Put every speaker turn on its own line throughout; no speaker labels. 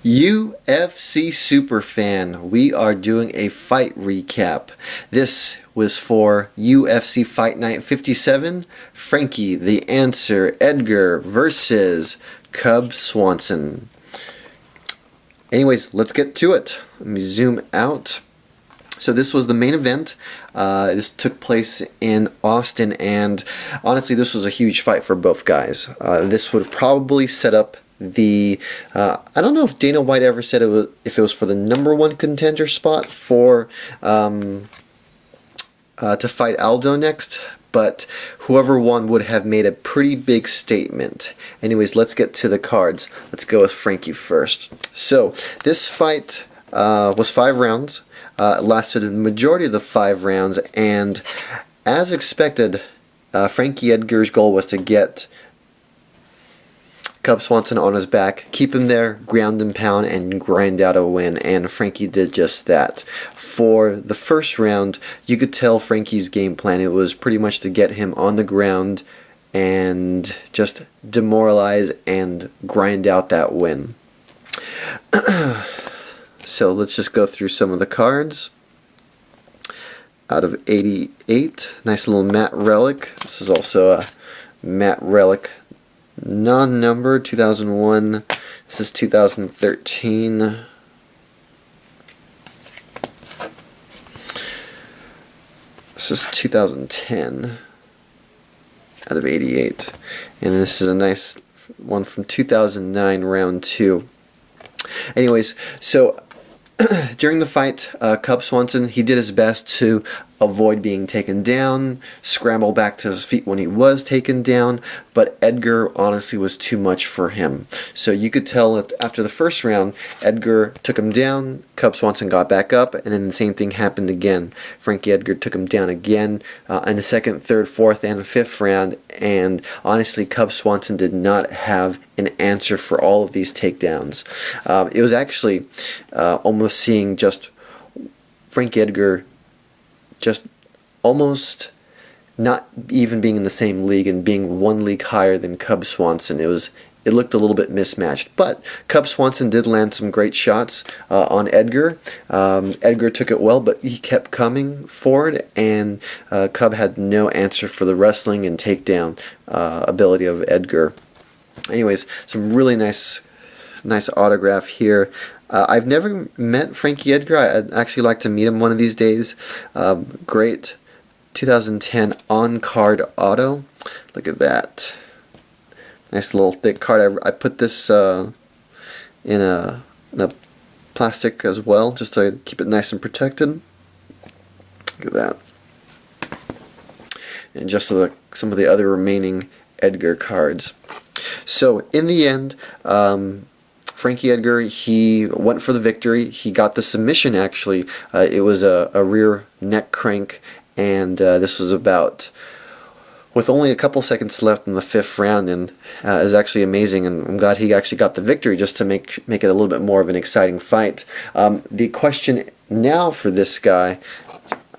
UFC superfan, we are doing a fight recap. This was for UFC Fight Night 57, Frankie the Answer Edgar versus Cub Swanson. Anyways, let's get to it. Let me zoom out. So this was the main event. This took place in Austin, and honestly, this was a huge fight for both guys. This would probably set up the I don't know if Dana White ever said if it was for the #1 contender spot for to fight Aldo next, but whoever won would have made a pretty big statement. Anyways, let's get to the cards. Let's go with Frankie first. So this fight was 5 rounds. It lasted the majority of the 5 rounds, and as expected, Frankie Edgar's goal was to get Cub Swanson on his back, keep him there, ground and pound, and grind out a win, and Frankie did just that. For the first round, you could tell Frankie's game plan. It was pretty much to get him on the ground and just demoralize and grind out that win. So let's just go through some of the cards. Out of 88, nice little matte relic. This is also a matte relic, non-numbered, 2001. This is 2013. This is 2010 out of 88. And this is a nice one from 2009, round 2. Anyways, so during the fight, Cub Swanson, he did his best to avoid being taken down, scramble back to his feet when he was taken down, but Edgar honestly was too much for him. So you could tell that after the first round, Edgar took him down, Cub Swanson got back up, and then the same thing happened again. Frankie Edgar took him down again in the second, third, fourth, and fifth round, and honestly, Cub Swanson did not have an answer for all of these takedowns. It was actually almost seeing just Frankie Edgar just almost not even being in the same league and being one league higher than Cub Swanson. It looked a little bit mismatched, but Cub Swanson did land some great shots on Edgar. Edgar took it well, but he kept coming forward, and Cub had no answer for the wrestling and takedown ability of Edgar. Anyways, some really nice autograph here. I've never met Frankie Edgar. I'd actually like to meet him one of these days. Great 2010 on-card auto. Look at that. Nice little thick card. I put this in a plastic as well, just to keep it nice and protected. Look at that. And just some of the other remaining Edgar cards. So in the end, Frankie Edgar, he went for the victory. He got the submission, actually. It was a rear neck crank, and this was about, with only a couple seconds left in the 5th round, and it was actually amazing, and I'm glad he actually got the victory just to make it a little bit more of an exciting fight. The question now for this guy,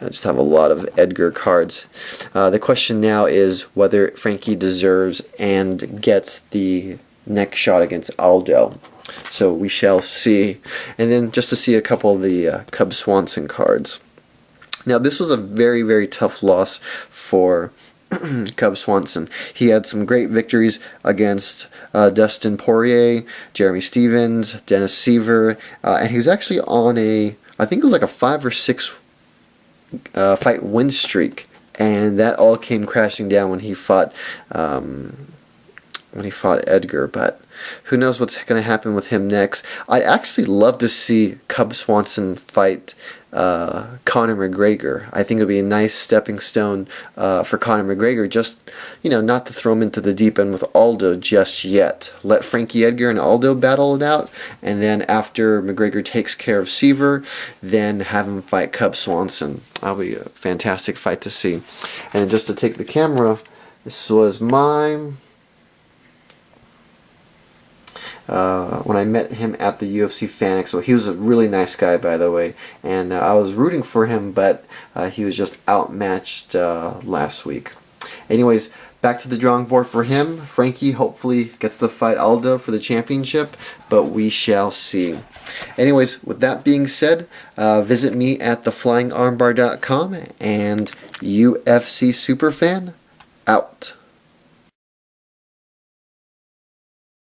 I just have a lot of Edgar cards. The question now is whether Frankie deserves and gets the next shot against Aldo. So we shall see. And then just to see a couple of the Cub Swanson cards. Now this was a very, very tough loss for Cub Swanson. He had some great victories against Dustin Poirier, Jeremy Stevens, Dennis Seaver, and he was actually on I think it was like a 5 or 6 fight win streak, and that all came crashing down when he fought Edgar. But who knows what's going to happen with him next. I'd actually love to see Cub Swanson fight Conor McGregor. I think it would be a nice stepping stone for Conor McGregor, just, not to throw him into the deep end with Aldo just yet. Let Frankie Edgar and Aldo battle it out, and then after McGregor takes care of Seaver, then have him fight Cub Swanson. That'll be a fantastic fight to see. And just to take the camera, this was my when I met him at the UFC Fan Expo. He was a really nice guy, by the way, and I was rooting for him, but he was just outmatched last week. Anyways, back to the drawing board for him. Frankie hopefully gets to fight Aldo for the championship, but we shall see. Anyways, with that being said, visit me at theflyingarmbar.com, and UFC Superfan out.